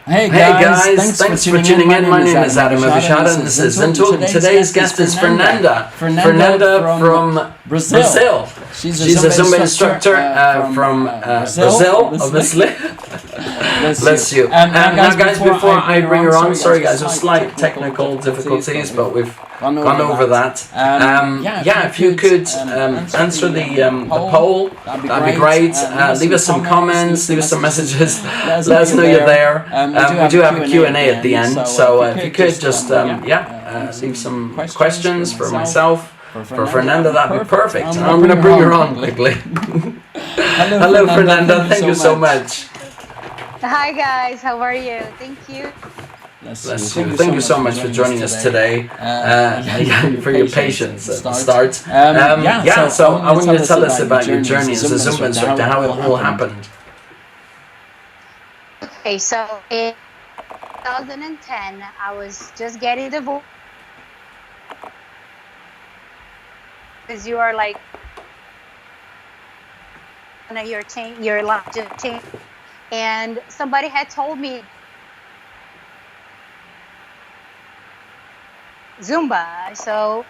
Hey guys, thanks for tuning in. My name is Adham Abou-Shehada and this is ZIN Talk. Today's guest is Fernanda from Brazil. She's a Zumba instructor from Brazil, obviously. Bless you. Now guys, before I bring her on, sorry guys, there's slight technical difficulties, but we've gone over that. If you could answer the poll, that'd be great. Leave us some comments, leave us some messages, let us know you're there. We do have a Q&A at the end, so if you could just leave some questions for myself, for Fernanda, that'd be perfect. And I'm going to bring her on quickly. Hello Fernanda, thank you so much. Hi guys, how are you? Thank you. Bless you. Thank you so much for joining us today, for your patience at the start. So I want you to tell us about your journey as a Zumba instructor, how it all happened. Okay, so in 2010, I was just getting divorced. Because you are like, your life just changed. And somebody had told me Zumba, so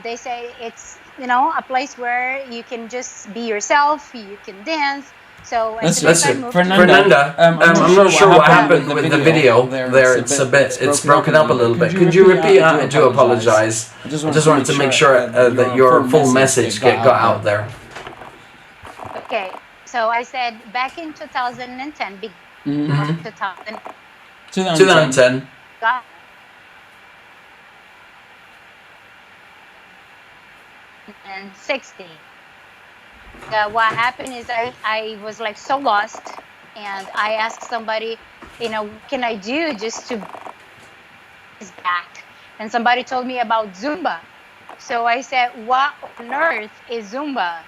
they say it's a place where you can just be yourself, you can dance. So Fernanda, I'm not sure what happened with the video there. It's broken up a little bit. Could you repeat? I do apologize. I just wanted to make sure that your full message got out there. Okay, so I said back in 2010, 2010. And 60. What happened is I was like so lost, and I asked somebody, what can I do just to is back? And somebody told me about Zumba. So I said, what on earth is Zumba?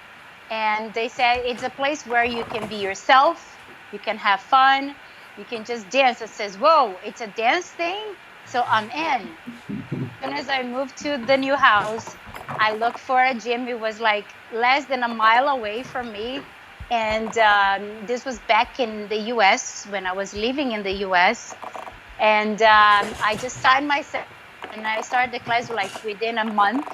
And they said it's a place where you can be yourself, you can have fun, you can just dance. It says, whoa, it's a dance thing? So I'm in. And as I moved to the new house, I looked for a gym. It was like less than a mile away from me. And this was back in the US when I was living in the US. And I just signed myself, and I started the class like within a month.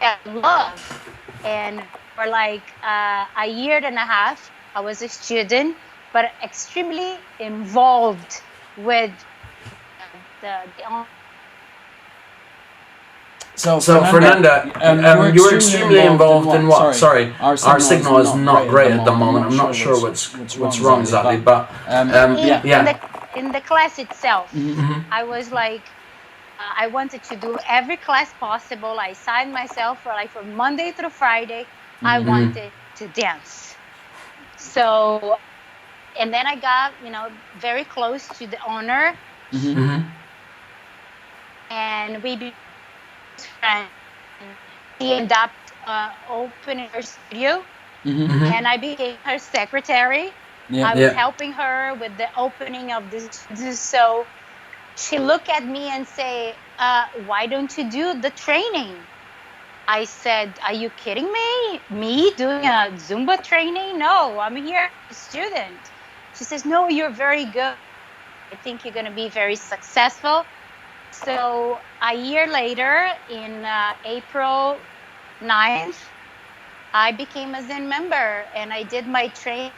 I love, and for like a year and a half, I was a student, but extremely involved with the So Fernanda, you were extremely involved in what? Sorry, our signal is not great at the moment. I'm not sure what's wrong exactly, but in the class itself, I was like, I wanted to do every class possible. I signed myself for like from Monday through Friday. I wanted to dance. So, and then I got, very close to the owner, and we became friends. She ended up opening her studio, and I became her secretary. I was helping her with the opening of this. So she looked at me and say, why don't you do the training? I said, are you kidding me? Me doing a Zumba training? No, I'm here a student. She says, no, you're very good. I think you're going to be very successful. So a year later, in April 9th, I became a ZIN member, and I did my training.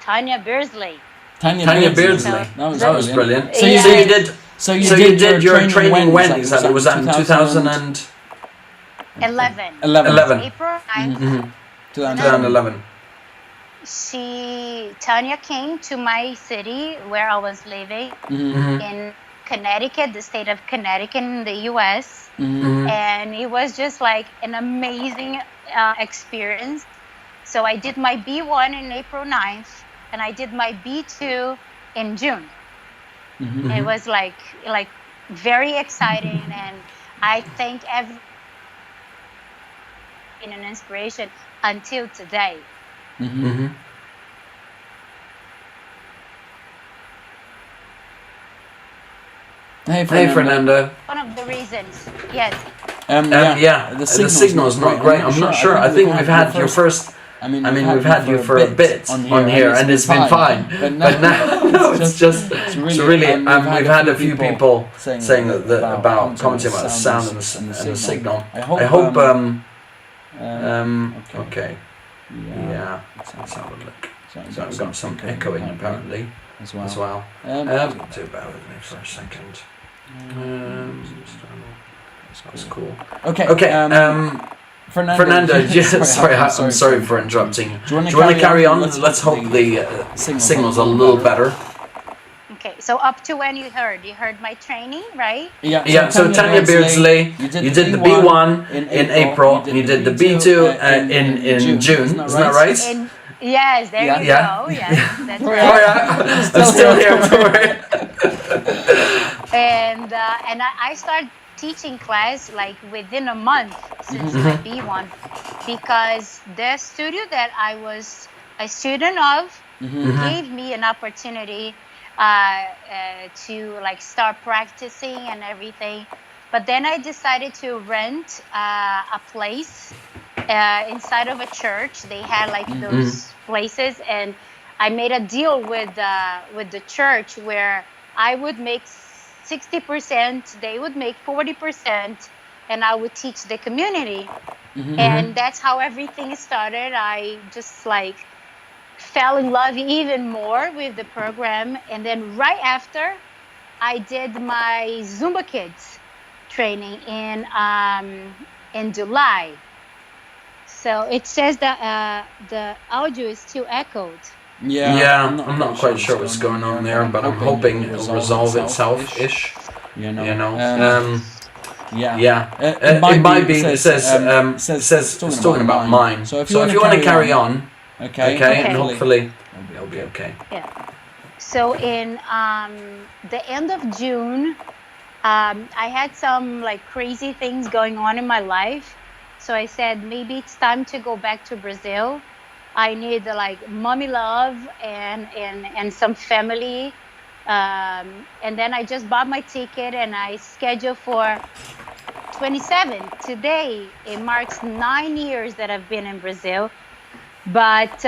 Tanya Beardsley. That was brilliant. So you did your training when exactly? Was that in 2011? 11. April 9th. 2011. Tanya came to my city where I was living in Connecticut, the state of Connecticut in the U.S. And it was just like an amazing experience. So I did my B1 in April 9th, and I did my B2 in June. It was like very exciting, and I thank everyone in an inspiration until today. Hey Fernanda. One of the reasons, yes. The signal is not great. I'm not sure. I think we've had your first. I mean, we've had you for a bit on here, and it's been fine. But now it's really. We've had a few people saying about commenting about the sound and the signal. I hope. Okay. Yeah. Let's have a look. So I've got some echoing apparently as well. Do bear with me for a second. That's cool. Okay. Fernanda, I'm sorry for interrupting. Do you want to carry on? Let's hope the signal's a little better. Okay, so up to when you heard my training, right? Yeah. So Tanya Beardsley, you did the B1 in April, and you did the B2 in June. Isn't that right? Yes, there you go. Yes, that's right. I'm still here. Don't worry. And I started teaching class like within a month since my B1, because the studio that I was a student of gave me an opportunity to like start practicing and everything. But then I decided to rent a place inside of a church. They had like those places, and I made a deal with the church where I would make 60%, they would make 40%, and I would teach the community. And that's how everything started. I just like fell in love even more with the program. And then right after, I did my Zumba Kids training in July. So it says that the audio is still echoed. Yeah, I'm not quite sure what's going on there, but I'm hoping it'll resolve itself-ish. It might be. It says it's talking about mine. So if you want to carry on, okay, and hopefully it'll be okay. Yeah. So in the end of June, I had some like crazy things going on in my life. So I said maybe it's time to go back to Brazil. I need like mommy love and some family. And then I just bought my ticket, and I scheduled for 27. Today, it marks 9 years that I've been in Brazil. But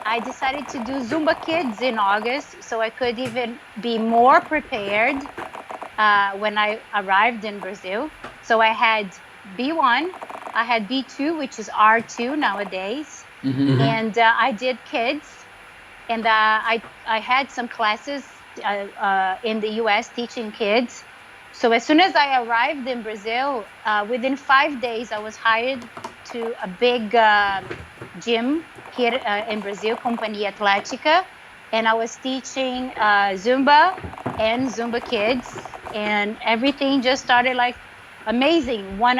I decided to do Zumba Kids in August, so I could even be more prepared when I arrived in Brazil. So I had B1, I had B2, which is R2 nowadays, and I did kids, and I had some classes in the US teaching kids. So as soon as I arrived in Brazil, within 5 days, I was hired to a big gym here in Brazil, Companhia Atlética, and I was teaching Zumba and Zumba Kids, and everything just started like amazing, one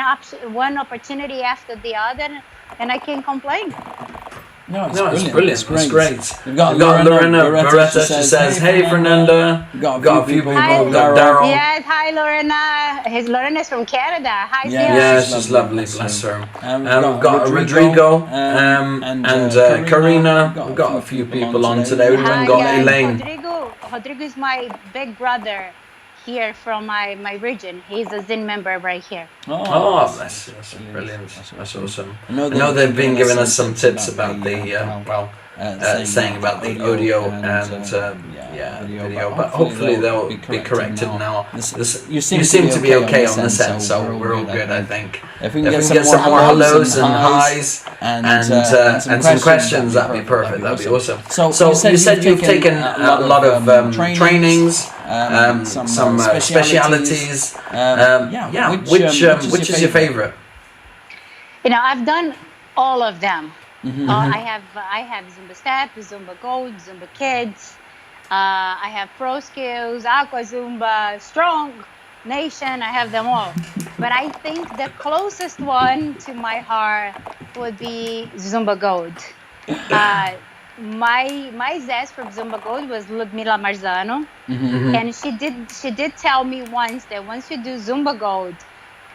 opportunity after the other, and I can't complain. No, it's brilliant. It's great. We've got Lorena Beretta. She says, "Hey, Fernanda." Got a few people. Hi, Daryl. Yes, hi, Lorena. Lorena is from Canada. Hi, yeah, she's lovely. Bless her. We've got Rodrigo and Karina. We've got a few people on today. We've even got Elaine. Rodrigo is my big brother here from my region. He's a ZIN member right here. Oh, that's brilliant. That's awesome. I know they've been giving us some tips about the saying about the audio and video, but hopefully they'll be corrected now. You seem to be okay on this end, so we're all good, I think. If we can get some more hellos and highs and some questions, that'd be perfect. That'd be awesome. So you said you've taken a lot of trainings, some specialities. Which is your favorite? I've done all of them. I have Zumba Step, Zumba Gold, Zumba Kids. I have Pro Skills, Aqua Zumba, Strong Nation. I have them all. But I think the closest one to my heart would be Zumba Gold. My zest for Zumba Gold was Ludmila Marzano, and she did tell me once that once you do Zumba Gold,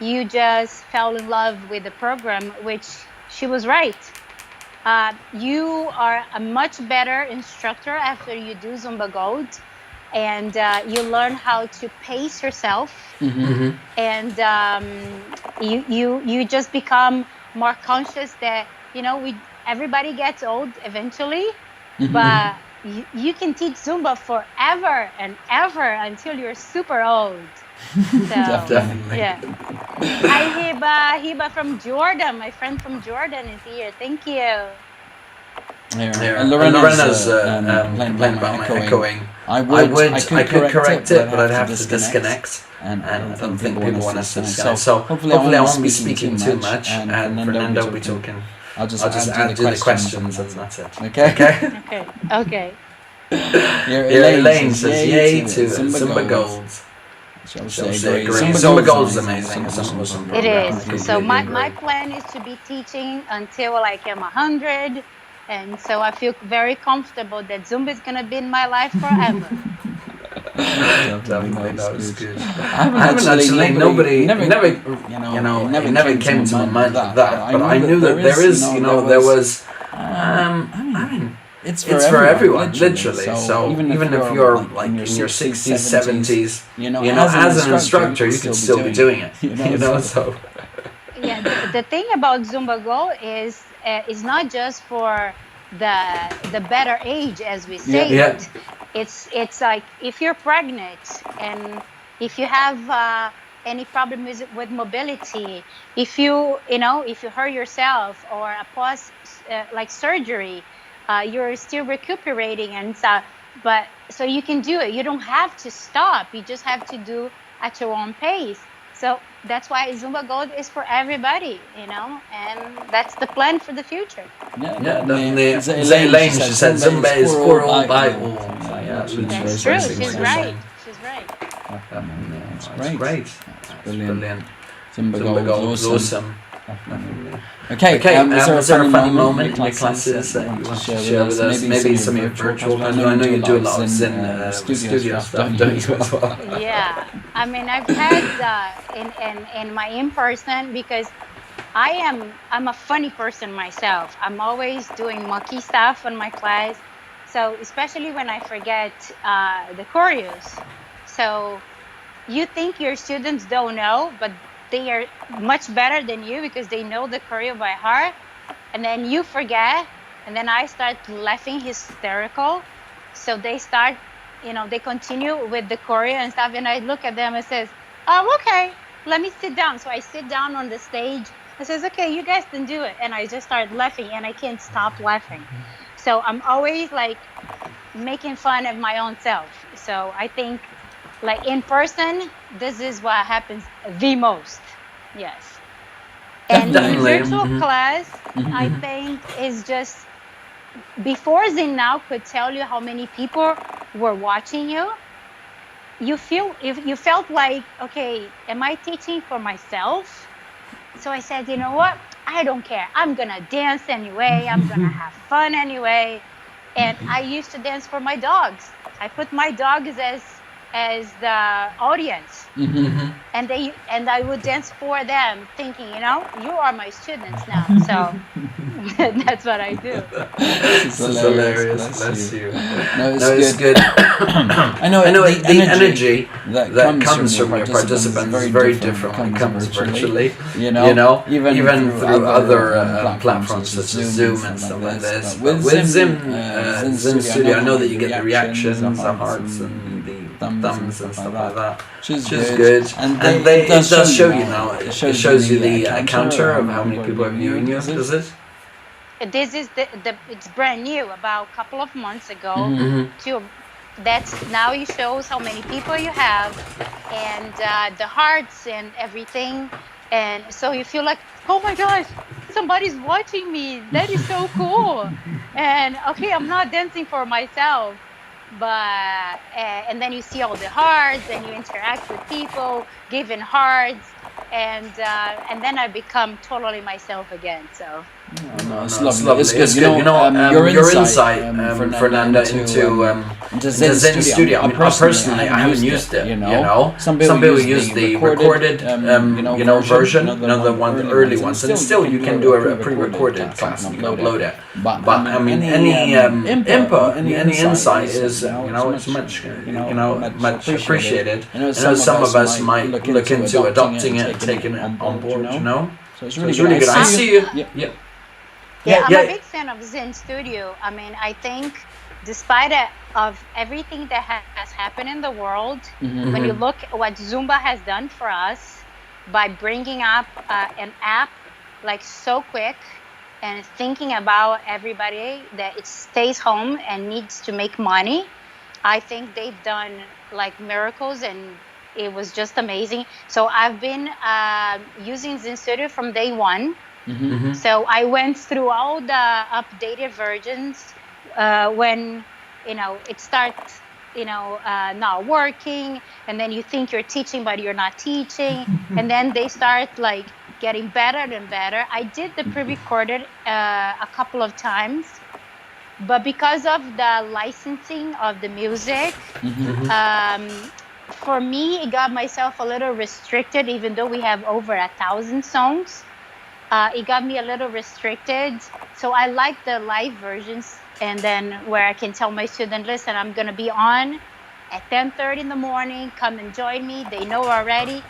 you just fell in love with the program, which she was right. You are a much better instructor after you do Zumba Gold, and you learn how to pace yourself, and you just become more conscious that everybody gets old eventually, but you can teach Zumba forever and ever until you're super old. So, definitely. Yeah. Hi, Hiba from Jordan. My friend from Jordan is here. Thank you. Lorena's complaining about my echoing. I could correct it, but I'd have to disconnect. And I don't think people want us to disconnect. So hopefully I won't be speaking too much, and Fernanda will be talking. I'll just do the questions, and that's it. Okay. Elaine says, "Yay to Zumba Gold." Zumba Gold is amazing. It is. So my plan is to be teaching until I am 100, and so I feel very comfortable that Zumba is gonna be in my life forever. Definitely, that was good. I haven't actually. Nobody never came to my mind like that. But I knew that there was. I mean. It's for everyone, literally. So even if you're like in your 60s, 70s, as an instructor, you can still be doing it. So. Yeah, the thing about Zumba Go is not just for the better age, as we say. Yeah. It's like if you're pregnant and if you have any problem with mobility, if you hurt yourself or a post like surgery. You're still recuperating, and so you can do it. You don't have to stop. You just have to do at your own pace. So that's why Zumba Gold is for everybody, and that's the plan for the future. Yeah, definitely. Elaine, she said Zumba is for all by all. That's true. She's right. That's great. That's brilliant. Zumba Gold is awesome. Okay. Was there a funny moment in your classes that you want to share with us? Maybe some of your virtual classes. I know you do a lot of ZIN studio stuff, don't you, as well? Yeah. I mean, I've had in my in-person, because I'm a funny person myself. I'm always doing monkey stuff in my class. So especially when I forget the choreos. So you think your students don't know, but they are much better than you because they know the choreo by heart, and then you forget, and then I start laughing hysterical. So they start, they continue with the choreo and stuff, and I look at them and says, oh, okay, let me sit down. So I sit down on the stage. I says, okay, you guys can do it. And I just start laughing, and I can't stop laughing. So I'm always like making fun of my own self. So I think like in person, this is what happens the most. Yes. And in virtual class, I think is just, before ZIN Now could tell you how many people were watching you, you felt like, okay, am I teaching for myself? So I said, you know what? I don't care. I'm going to dance anyway. I'm going to have fun anyway. And I used to dance for my dogs. I put my dogs as the audience. And I would dance for them, thinking, you are my students now. So that's what I do. This is hilarious. Bless you. No, it's good. I know the energy that comes from your participants is very different when it comes virtually. Even through other platforms such as Zoom and stuff like this. But with ZIN Studio, I know that you get the reactions, the hearts, and the thumbs and stuff like that. Which is good. And it does show you now. It shows you the counter of how many people are viewing you, does it? This is it's brand new, about a couple of months ago. That's now it shows how many people you have, and the hearts and everything. And so you feel like, oh my gosh, somebody's watching me. That is so cool. And okay, I'm not dancing for myself, but and then you see all the hearts, and you interact with people, giving hearts, and then I become totally myself again. So. It's lovely. It's good. Your insight, Fernanda, into ZIN Studio. I mean, personally, I haven't used it. Some people use the recorded, version. The early ones, and still you can do a pre-recorded class and you can upload it. But I mean, any input, any insight is, it's much, much appreciated. I know some of us might look into adopting it, taking it on board. So it's really good. I see you. Yeah, I'm a big fan of ZIN Studio. I mean, I think despite of everything that has happened in the world, when you look at what Zumba has done for us by bringing up an app like so quick and thinking about everybody that it stays home and needs to make money, I think they've done like miracles, and it was just amazing. So I've been using ZIN Studio from day one. So I went through all the updated versions when it starts not working, and then you think you're teaching but you're not teaching, and then they start like getting better and better. I did the pre-recorded a couple of times, but because of the licensing of the music, for me it got myself a little restricted, even though we have over 1,000 songs. It got me a little restricted. So I like the live versions, and then where I can tell my student, listen, I'm going to be on at 10:30 in the morning. Come and join me. They know already.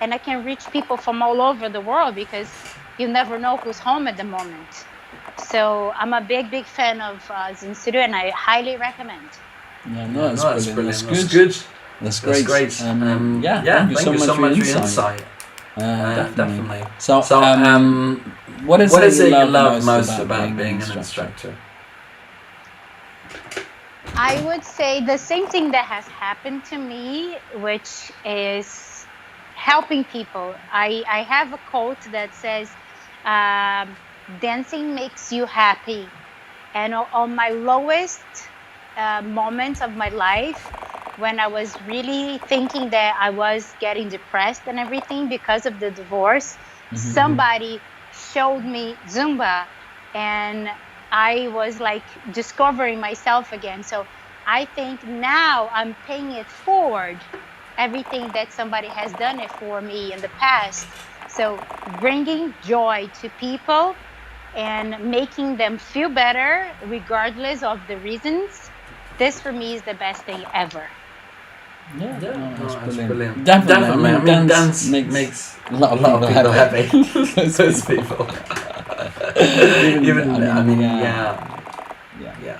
And I can reach people from all over the world, because you never know who's home at the moment. So I'm a big, big fan of ZIN Studio, and I highly recommend. That's brilliant. That's good. That's great. Thank you so much for your insight. Definitely. So, what is it you love most about being an instructor? I would say the same thing that has happened to me, which is helping people. I have a quote that says, dancing makes you happy. And on my lowest moments of my life, when I was really thinking that I was getting depressed and everything because of the divorce, somebody showed me Zumba, and I was like discovering myself again. So I think now I'm paying it forward, everything that somebody has done it for me in the past. So bringing joy to people and making them feel better regardless of the reasons, this for me is the best thing ever. That's brilliant. Definitely. I mean, dance makes a lot of people happy. Those people. Even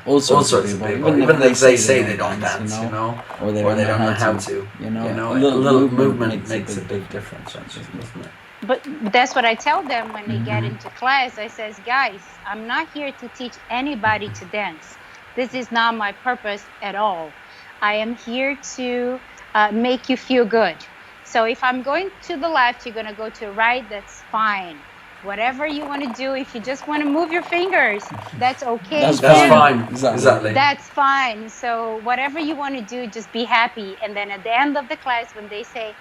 all sorts of people, even if they say they don't dance, you know, or they don't know how to, you know, a little movement makes a big difference, doesn't it? But that's what I tell them when they get into class. I says, guys, I'm not here to teach anybody to dance. This is not my purpose at all. I am here to make you feel good. So if I'm going to the left, you're going to go to the right, that's fine. Whatever you want to do, if you just want to move your fingers, that's okay. That's fine. Exactly. That's fine. So whatever you want to do, just be happy. And then at the end of the class, when they say,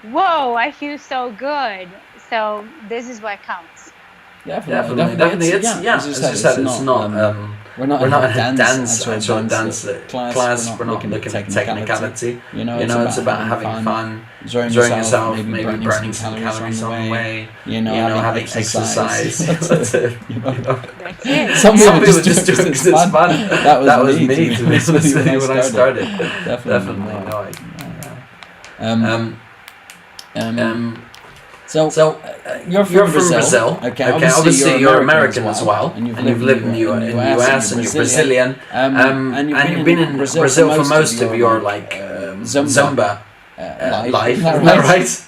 whoa, I feel so good. So this is what counts. Definitely. It's, as you said, it's not we're not in a dance class. We're not looking at technicality. You know, it's about having fun, enjoying yourself, maybe burning some calories on the way. You know, having exercise. That's it. That's it. Some people just do it because it's fun. That was me, to be honest, when I started. Definitely. So you're from Brazil. Okay, obviously you're American as well, and you've lived in the US, and you're Brazilian, and you've been in Brazil for most of your like Zumba life. Is that right?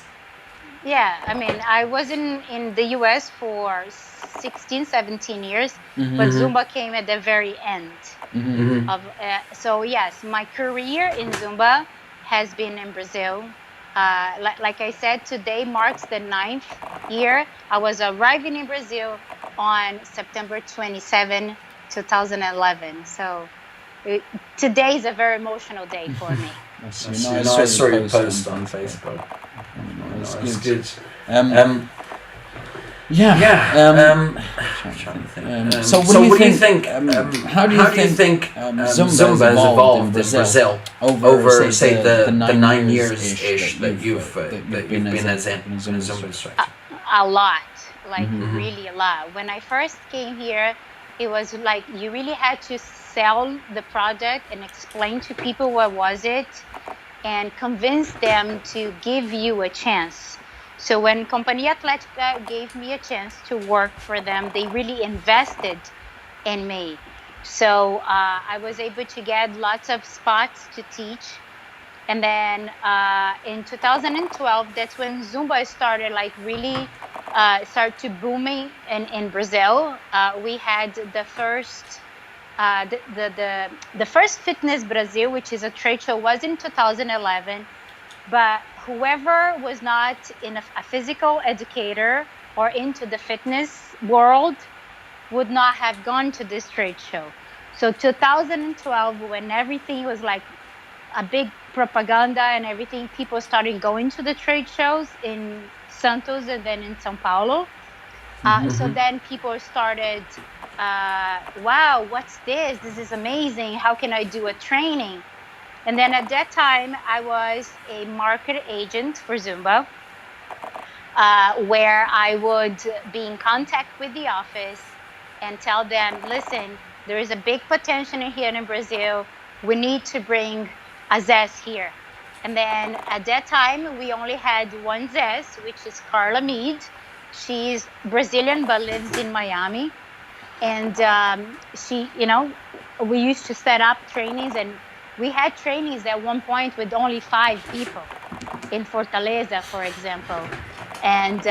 Yeah, I mean, I was in the US for 16, 17 years, but Zumba came at the very end. Of so yes, my career in Zumba has been in Brazil. Like I said, today marks the 9th year. I was arriving in Brazil on September 27, 2011. So today is a very emotional day for me. I saw your post on Facebook. It's good. So what do you think? How do you think Zumba has evolved in Brazil over, say, the 9 years ish that you've been as a Zumba instructor? A lot, like really a lot. When I first came here, it was like you really had to sell the product and explain to people what was it, and convince them to give you a chance. So when Companhia Atlética gave me a chance to work for them, they really invested in me. So I was able to get lots of spots to teach. And then in 2012, that's when Zumba started like really start to booming in Brazil. We had the first the first Fitness Brazil, which is a trade show, was in 2011. But whoever was not in a physical educator or into the fitness world would not have gone to this trade show. So 2012, when everything was like a big propaganda and everything, people started going to the trade shows in Santos and then in São Paulo. So then people started, wow, what's this? This is amazing. How can I do a training? And then at that time, I was a market agent for Zumba, where I would be in contact with the office and tell them, listen, there is a big potential here in Brazil. We need to bring a ZES here. And then at that time, we only had one ZES, which is Carla Mead. She's Brazilian but lives in Miami. And she, we used to set up trainings, and we had trainings at one point with only 5 people in Fortaleza, for example. And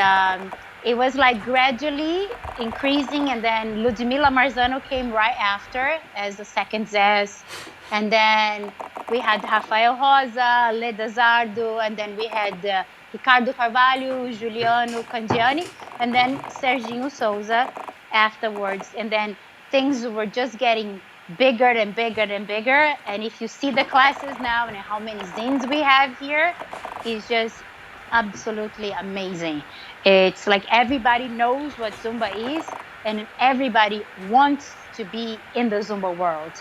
it was like gradually increasing. And then Ludmila Marzano came right after as the second ZES. And then we had Rafael Rosa, Leda Zardo, and then we had Ricardo Carvalho, Juliano Candiani, and then Serginho Souza afterwards. And then things were just getting bigger and bigger and bigger. And if you see the classes now and how many ZINs we have here, it's just absolutely amazing. It's like everybody knows what Zumba is, and everybody wants to be in the Zumba world.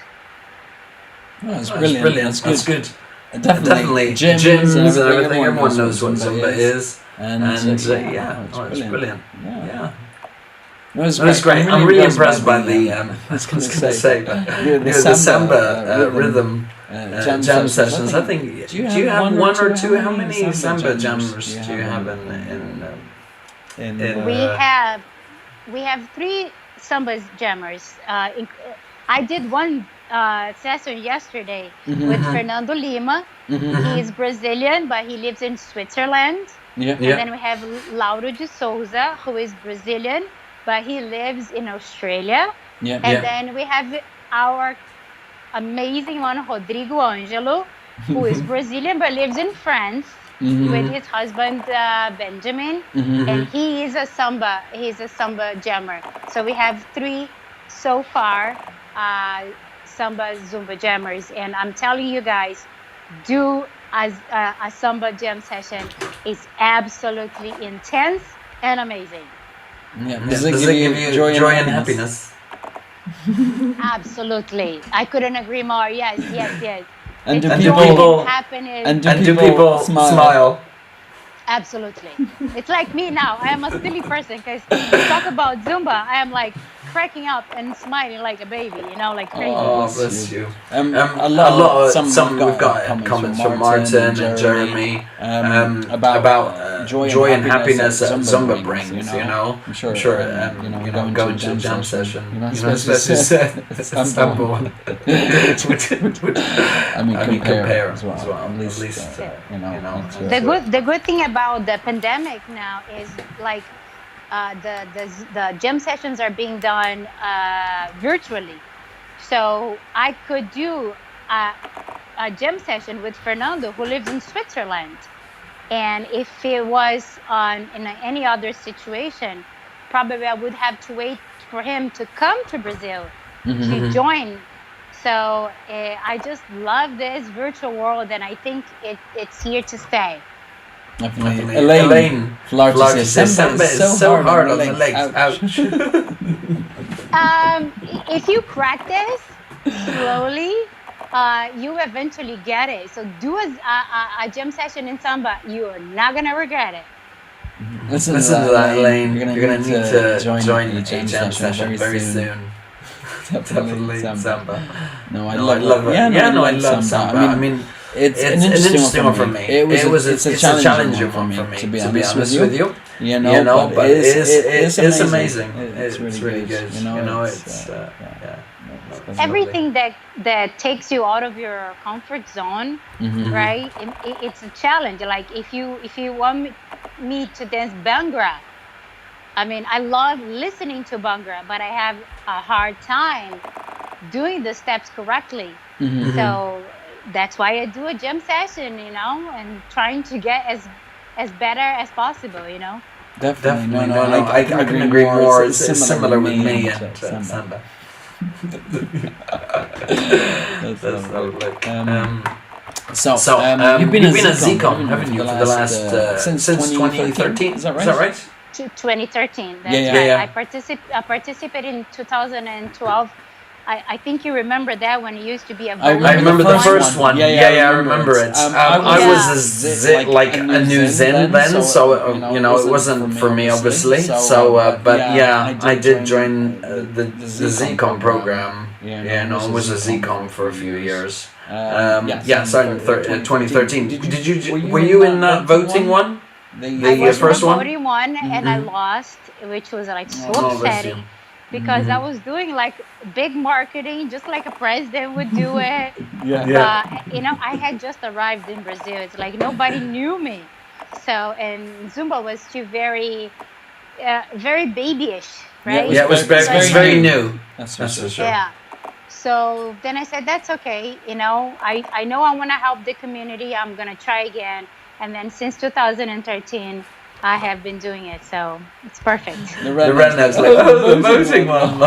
Oh, that's brilliant. That's good. Definitely. Gyms and everything. Everyone knows what Zumba is. And it's brilliant. Yeah. No, it's great. I'm really impressed by the I was going to say the Samba rhythm jam sessions. I think. Do you have one or two? How many Samba jammers do you have in? We have 3 Samba jammers. I did one session yesterday with Fernando Lima. He is Brazilian, but he lives in Switzerland. And then we have Lauro de Souza, who is Brazilian, but he lives in Australia. And then we have our amazing one, Rodrigo Angelo, who is Brazilian but lives in France with his husband Benjamin, and he is a samba. He's a samba jammer. So we have 3 so far samba Zumba jammers, and I'm telling you guys, do a samba jam session. Is absolutely intense and amazing. Does it give you joy and happiness? Absolutely, I couldn't agree more. Yes. And do people smile? Absolutely. It's like me now. I am a silly person because you talk about Zumba, I am like cracking up and smiling like a baby, like crazy. Oh, bless you. We've got comments from Martin and Jeremy about joy and happiness that Zumba brings. I'm sure going to a jam session, especially Istanbul. I mean, compare as well. At least the good thing about the pandemic now is like the gym sessions are being done virtually, so I could do a gym session with Fernando, who lives in Switzerland, and if it was in any other situation, probably I would have to wait for him to come to Brazil to join. So I just love this virtual world, and I think it's here to stay. Definitely. Elaine says samba is so hard on the legs. Ouch. If you practice slowly, you eventually get it. So do a gym session in samba. You are not going to regret it. Listen to that, Elaine. You're going to need to join a jam session very soon. Definitely samba. I love it. I love samba. I mean, it's an interesting one for me. It's a challenging one for me, to be honest with you. But it is amazing. It's really good. Everything that takes you out of your comfort zone, right? It's a challenge. Like if you want me to dance Bhangra, I mean, I love listening to Bhangra, but I have a hard time doing the steps correctly. So that's why I do a gym session, and trying to get as better as possible, Definitely. No, I can agree more. It's similar with me and samba. That's lovely. You've been a ZCOM, haven't you, for the last since 2013? Is that right? 2013. That's right. I participated in 2012. I think you remember that when it used to be a I remember the first one. I remember it. I was a new ZIN then, so it wasn't for me, obviously. So, I did join the ZCOM program. I was a ZCOM for a few years. Starting in 2013. Were you in that voting one? The first one? I was in the voting one, and I lost, which was like so upsetting. Because I was doing like big marketing, just like a president would do it. I had just arrived in Brazil. It's like nobody knew me. So, and Zumba was still very babyish, right? It was very new. That's for sure. Yeah. So then I said, that's okay. I know I want to help the community. I'm going to try again. And then since 2013, I have been doing it, so it's perfect. The rednecks the voting one.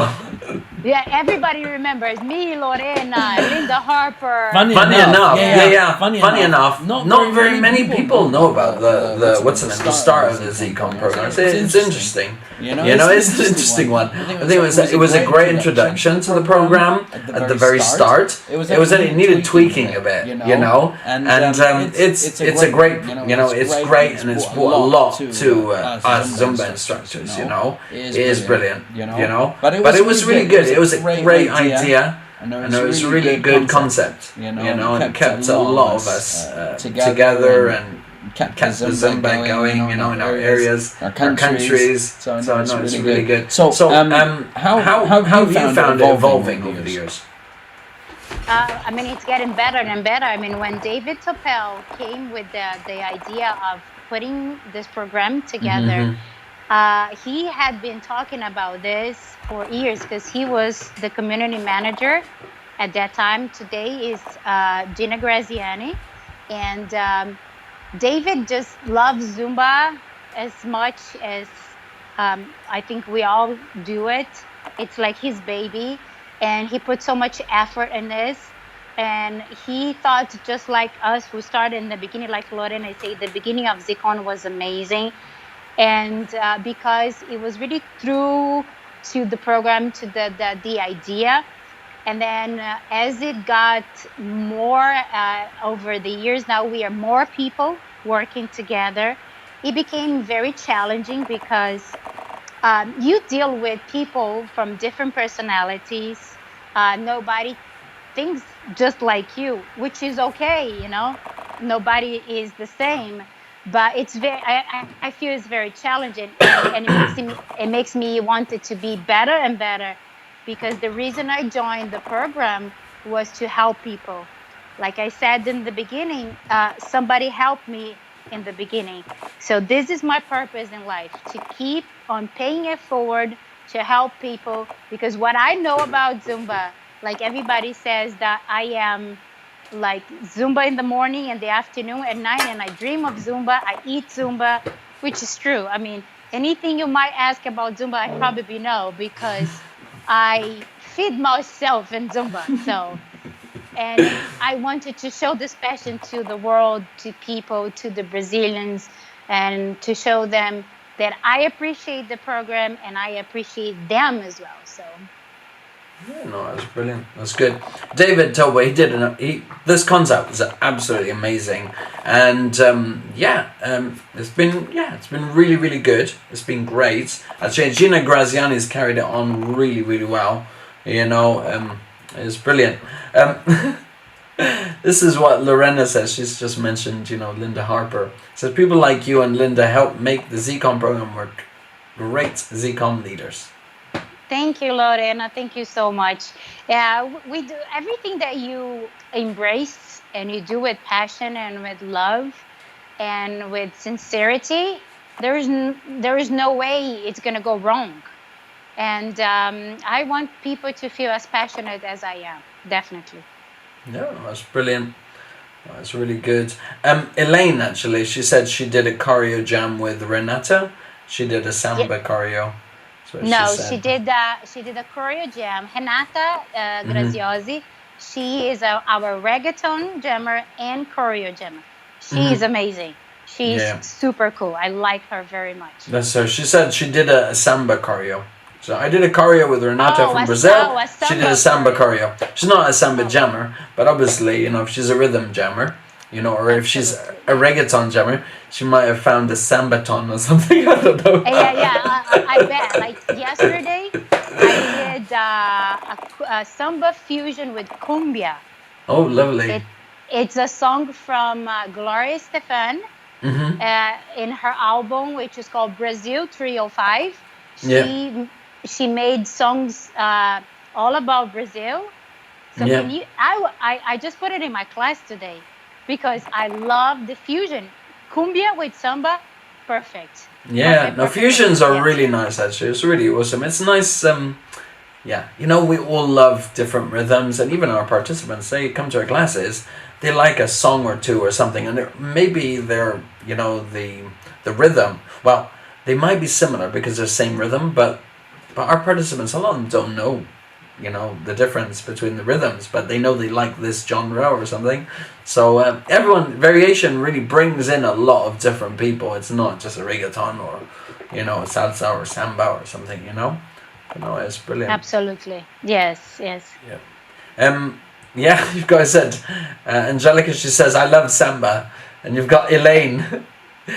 Yeah, everybody remembers me, Lorena, Linda Harper. Funny enough. Funny enough. Not very many people know about the start of the ZCOM program. It's interesting. It's an interesting one. I think it was a great introduction to the program at the very start. It needed tweaking a bit, and it's a great, it's great, and it's brought a lot to us Zumba instructors. It is brilliant, but it was really good. It was a great idea, and it was a really good concept, and it kept a lot of us together and kept the Zumba going, in our areas, our countries. So no, it's really good. So how have you found it evolving over the years? I mean, it's getting better and better. I mean, when David Topel came with the idea of putting this program together, he had been talking about this for years because he was the community manager at that time. Today is Gina Graziani. And David just loves Zumba as much as I think we all do it. It's like his baby. And he put so much effort in this. And he thought, just like us who started in the beginning, like Lorena said, the beginning of ZICON was amazing. And because it was really true to the program, to the idea. And then as it got more over the years, now we are more people working together. It became very challenging because you deal with people from different personalities. Nobody thinks just like you, which is okay, Nobody is the same. But it's I feel it's very challenging, and it makes me want it to be better and better, because the reason I joined the program was to help people. Like I said in the beginning, somebody helped me in the beginning. So this is my purpose in life, to keep on paying it forward, to help people, because what I know about Zumba, like everybody says that I am like Zumba in the morning and the afternoon and night, and I dream of Zumba, I eat Zumba, which is true. I mean, anything you might ask about Zumba, I probably know, because I feed myself in Zumba. So, and I wanted to show this passion to the world, to people, to the Brazilians, and to show them that I appreciate the program and I appreciate them as well. So. Yeah, no, that's brilliant. That's good. David Topel, this concept was absolutely amazing, and it's been really, really good. It's been great. Actually, Gina Graziani has carried it on really, really well. It's brilliant. This is what Lorena says. She's just mentioned, Linda Harper says, people like you and Linda help make the ZICON program work. Great ZICON leaders. Thank you, Lorena. Thank you so much. Yeah, we do everything that you embrace and you do with passion and with love and with sincerity. There is no way it's going to go wrong. And I want people to feel as passionate as I am, definitely. Yeah, that's brilliant. That's really good. Elaine, actually, she said she did a choreo jam with Renata. She did a samba choreo. No, she did a choreo jam. Renata Graziosi, she is our reggaeton jammer and choreo jammer. She is amazing. She's super cool. I like her very much. That's her. She said she did a samba choreo. So I did a choreo with Renata from Brazil. She did a samba choreo. She's not a samba jammer, but obviously, if she's a rhythm jammer, or if she's a reggaeton jammer, she might have found a sambaton or something. I don't know. I bet. Like yesterday, I did a samba fusion with cumbia. Oh, lovely. It's a song from Gloria Estefan in her album, which is called Brazil 305. She made songs all about Brazil. So I just put it in my class today, because I love the fusion. Cumbia with samba, perfect. Yeah, fusions are really nice, actually. It's really awesome. It's nice, we all love different rhythms, and even our participants, they come to our classes, they like a song or two or something, and maybe they're, the rhythm, well, they might be similar because they're the same rhythm, but our participants, a lot of them don't know, the difference between the rhythms, but they know they like this genre or something. So variation really brings in a lot of different people. It's not just a reggaeton or, salsa or samba or something, it's brilliant. Absolutely. Yes. Yeah. You guys said, Angelica, she says, I love samba. And you've got Elaine.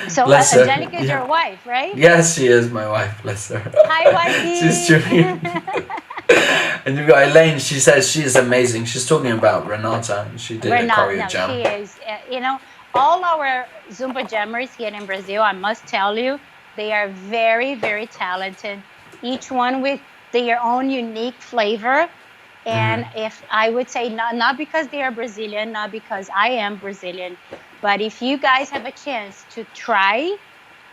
So Angelica is your wife, right? Yes, she is my wife, bless her. Hi, wifey. She's tuning in. And you've got Elaine, she says she is amazing. She's talking about Renata, and she did a choreo jam. She is. all our Zumba jammers here in Brazil, I must tell you, they are very, very talented. Each one with their own unique flavor. And if I would say, not because they are Brazilian, not because I am Brazilian, but if you guys have a chance to try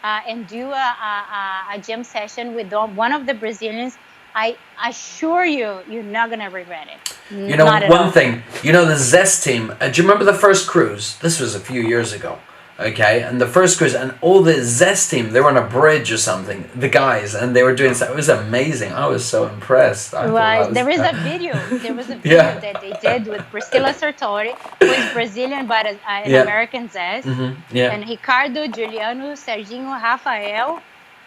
and do a gym session with one of the Brazilians, I assure you, you're not going to regret it. You know, one thing, you know, the Zest team, do you remember the first cruise? This was a few years ago. Okay, and the first cruise, and all the Zest team, they were on a bridge or something, the guys, and they were doing something. It was amazing. I was so impressed. There was a video that they did with Priscilla Sartori, who is Brazilian but an American Zest, and Ricardo, Juliano, Serginho, Rafael,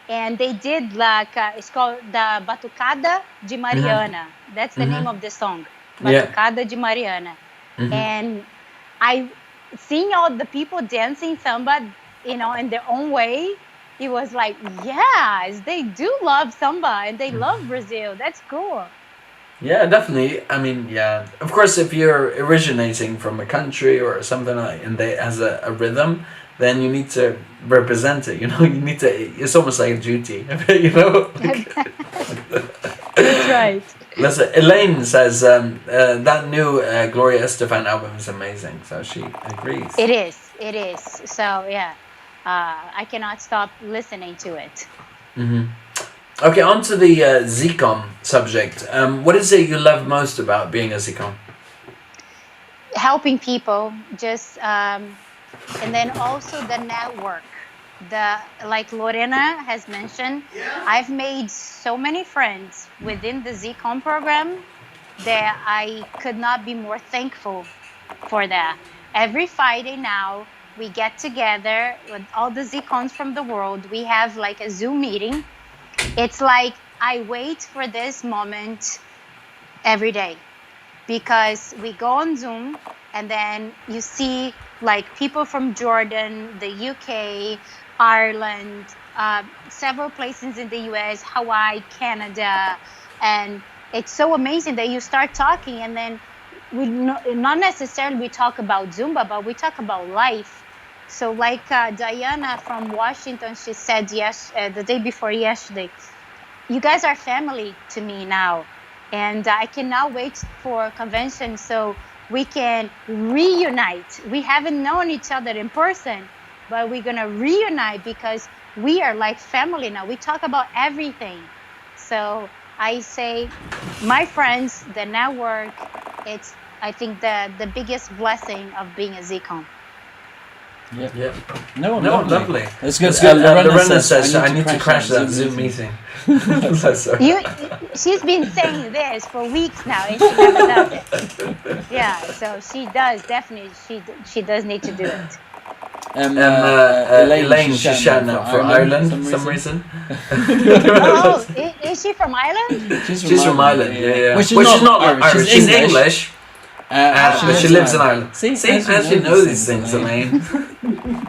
and they did like, it's called the Batucada de Mariana. That's the name of the song, Batucada de Mariana. And seeing all the people dancing samba, you know, in their own way, it was like, yes, they do love samba and they love Brazil. That's cool. Yeah, definitely. I mean, yeah. Of course, if you're originating from a country or something like, and they has a rhythm, then you need to represent it. You know, you need to. It's almost like a duty. You know. That's right. Listen, Elaine says that new Gloria Estefan album is amazing, so she agrees. It is. So yeah, I cannot stop listening to it. Okay, on to the ZCOM subject. What is it you love most about being a ZCOM? Helping people, just and then also the network. Like Lorena has mentioned, I've made so many friends within the ZCOM program that I could not be more thankful for that. Every Friday now, we get together with all the ZCOMs from the world. We have like a Zoom meeting. It's like I wait for this moment every day because we go on Zoom and then you see like people from Jordan, the UK, Ireland, several places in the US, Hawaii, Canada, and it's so amazing that you start talking and then not necessarily we talk about Zumba, but we talk about life. So like Diana from Washington, she said the day before yesterday, you guys are family to me now, and I cannot wait for convention so we can reunite. We haven't known each other in person, but we're going to reunite because we are like family now. We talk about everything. So I say, my friends, the network, it's, I think, the biggest blessing of being a ZCOM. Yeah. No, lovely. It's good. Lorena says, I need to crash that Zoom meeting. She's been saying this for weeks now, and she never does it. Yeah, so she does, definitely, she does need to do it. Elaine Shoshana from Ireland for some reason. Oh, is she from Ireland? She's from Ireland, yeah. Well, she's not Irish. She's English. But she lives in Ireland. See, as you know these things, Elaine.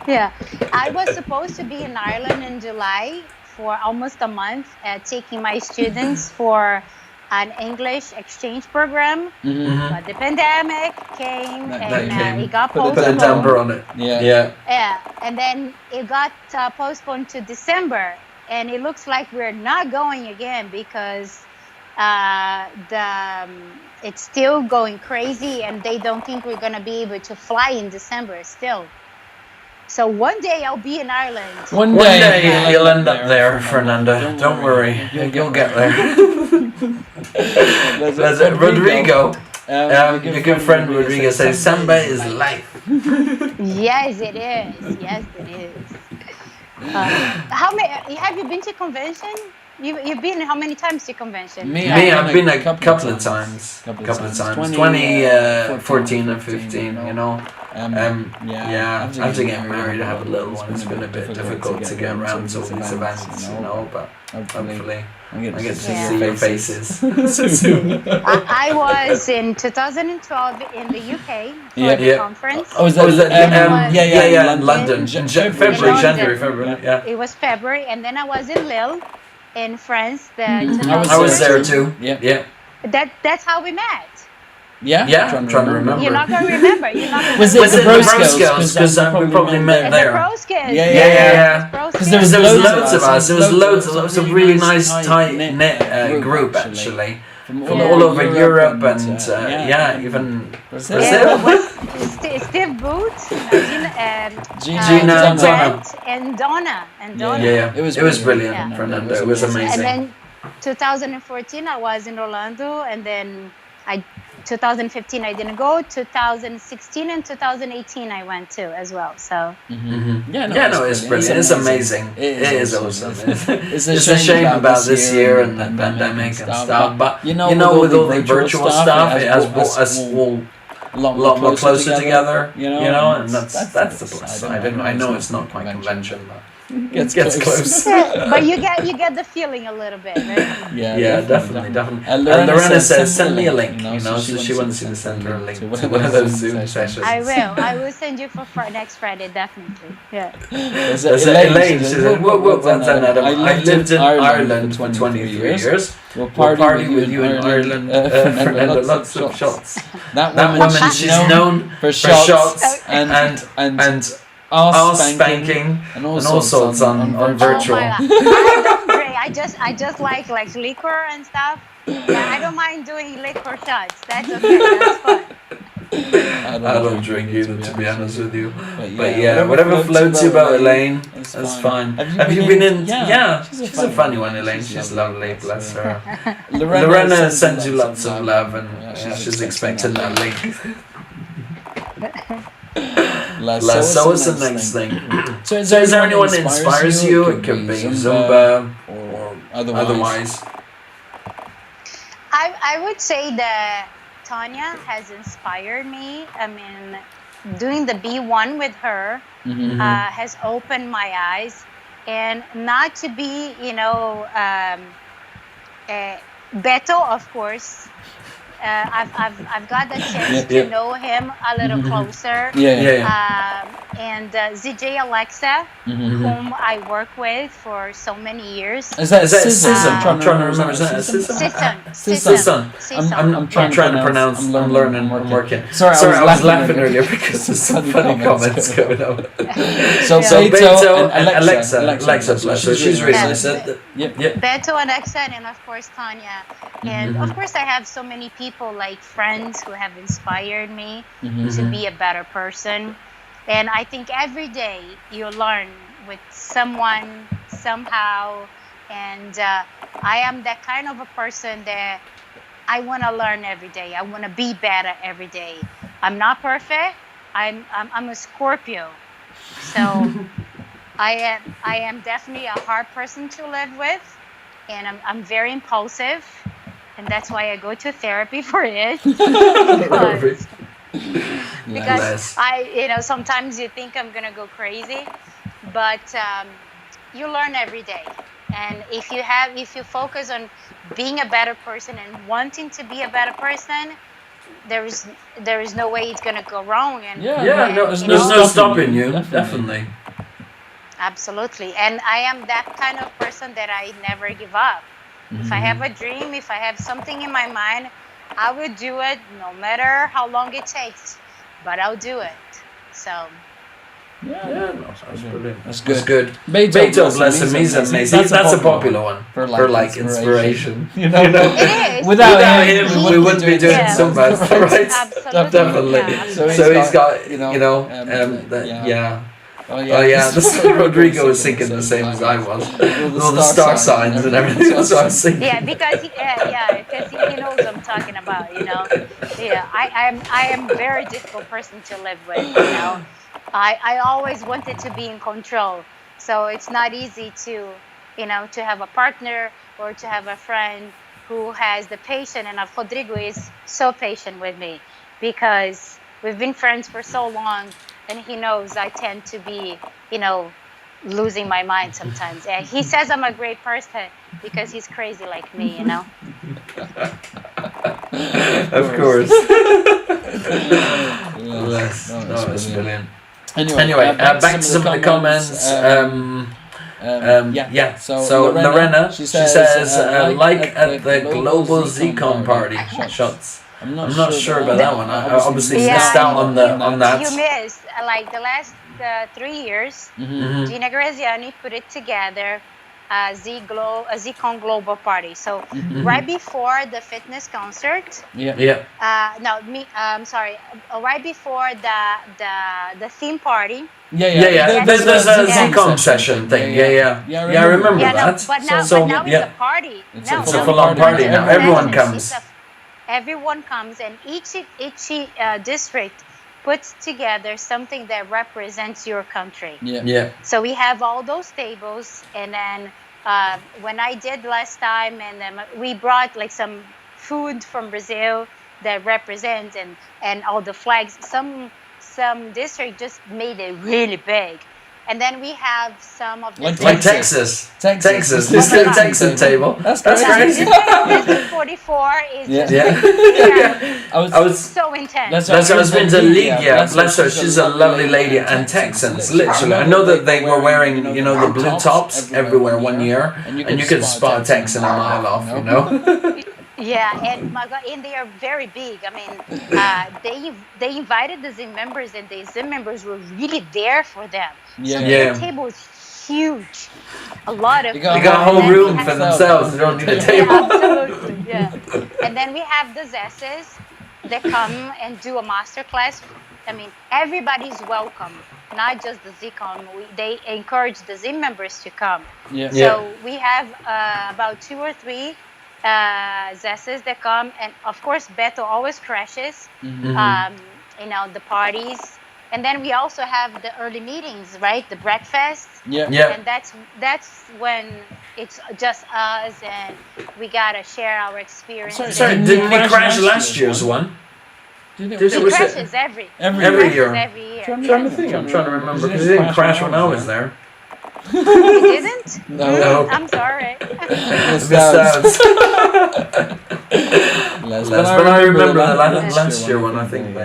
Yeah, I was supposed to be in Ireland in July for almost a month, taking my students for an English exchange program. But the pandemic came and it got postponed. Put a damper on it. Yeah, and then it got postponed to December, and it looks like we're not going again because it's still going crazy, and they don't think we're gonna be able to fly in December still. So one day I'll be in Ireland. One day you'll end up there, Fernanda. Don't worry, you'll get there. Rodrigo, your good friend Rodrigo says Samba is life. Yes, it is. Yes, it is. How many? Have you been to convention? You've been how many times to convention? Me, I've been a couple of times. 2014 and 15, you know. After getting married, I have a little one. It's been a bit difficult to get around to all these events, you know. But hopefully, I get to see your faces soon. I was in 2012 in the UK for the conference. Oh, was that? London. February. Yeah. It was February, and then I was in Lille, in France. I was there too. Yeah. That's how we met. Yeah, I'm trying to remember. You're not going to remember. Was it the Bros Girls? Because we probably met there. The Bros Girls. Yeah. Because there was loads of us. There was loads of really nice tight-knit group, actually. From all over Europe and even Brazil. Steve Boots, Gina, and Donna. Yeah. It was brilliant, Fernanda. It was amazing. And then 2014 I was in Orlando, and then 2015 I didn't go. 2016 and 2018 I went to as well. So it's brilliant. It's amazing. It is awesome. It's a shame about this year and the pandemic and stuff. But with all the virtual stuff, it has brought us all a lot more closer together. And that's the plus side. I know it's not quite convention, but gets close. But you get the feeling a little bit, right? Yeah, definitely. And Lorena says, send me a link, so she wants you to send her a link to one of those Zoom sessions. I will send you for next Friday, definitely. Yeah. There's Elaine, she said, what's that, Adam? I lived in Ireland for 23 years. We'll party with you in Ireland, Fernanda, lots of shots. That woman, she's known for shots and ass spanking and all sorts on virtual. I just like liquor and stuff. Yeah, I don't mind doing liquor shots. That's okay. That's fun. I don't drink either, to be honest with you. But yeah, whatever floats you about Elaine, that's fine. Have you been in? Yeah, she's a funny one, Elaine. She's lovely, bless her. Lorena sends you lots of love, and she's expecting that link. So what's the next thing? So is there anyone that inspires you? It could be Zumba or otherwise. I would say that Tanya has inspired me. I mean, doing the B1 with her has opened my eyes, and not to be, Beto, of course. I've got the chance to know him a little closer. And ZJ Alexa, whom I work with for so many years. Is that Sisson? I'm trying to remember. Is that Sisson? I'm trying to pronounce. I'm learning. I'm working. Sorry, I was laughing earlier because there's some funny comments going on. So Beto and Alexa, so she's really nice. Beto, Alexa, and of course Tanya. And of course I have so many people, like friends, who have inspired me to be a better person. And I think every day you learn with someone, somehow. And I am that kind of a person that I want to learn every day. I want to be better every day. I'm not perfect. I'm a Scorpio. So I am definitely a hard person to live with. And I'm very impulsive. And that's why I go to therapy for it. Because sometimes you think I'm gonna go crazy, but you learn every day. And if you focus on being a better person and wanting to be a better person, there is no way it's gonna go wrong. And there's no stopping you. Definitely. Absolutely. And I am that kind of person that I never give up. If I have a dream, if I have something in my mind, I will do it no matter how long it takes, but I'll do it. So. That's brilliant. That's good. Beto, bless him, he's amazing. That's a popular one for like inspiration. It is. Without him, we wouldn't be doing Zumba, right? Absolutely. Definitely. So he's got, Rodrigo was thinking the same as I was. All the star signs and everything. That's what I was thinking. Yeah, because he knows what I'm talking about. Yeah, I am a very difficult person to live with. I always wanted to be in control, so it's not easy to have a partner or to have a friend who has the patience. And Rodrigo is so patient with me because we've been friends for so long. And he knows I tend to be, losing my mind sometimes. And he says I'm a great person because he's crazy like me, Of course. That's brilliant. Anyway, back to some of the comments. So Lorena, she says, like at the Global ZCon party. Shots. I'm not sure about that one. I obviously missed out on that. You missed like the last 3 years. Gina Graziani put it together. ZCon Global Party. So right before the fitness concert. Right before the theme party. There's a ZCon session thing. I remember that. But now it's a party. It's a full-on party now. Everyone comes. Everyone comes, and each district puts together something that represents your country. So we have all those tables, and then when I did last time, and then we brought like some food from Brazil that represents and all the flags. Some district just made it really big. And then we have some of the like Texas. This little Texan table. That's crazy. District 44 is I was so intense. That's I was been to Ligia. Bless her. She's a lovely lady. And Texans, literally. I know that they were wearing, the blue tops everywhere one year, and you could spot a Texan a mile off. And my God, and they are very big. I mean, they invited the ZIN members, and the ZIN members were really there for them. So the table is huge. A lot of. They got a whole room for themselves. They don't need a table. Absolutely, And then we have the ZESs that come and do a master class. I mean, everybody's welcome, not just the ZCon. They encourage the ZIN members to come. So we have about 2 or 3 ZESs that come, and of course Beto always crashes the parties, and then we also have the early meetings, right? The breakfast, and that's when it's just us, and we gotta share our experience. Sorry, didn't he crash last year's one? He crashes every year. I'm trying to think. I'm trying to remember because he didn't crash when I was there. You didn't? No. I'm sorry. But I remember the last year one. I think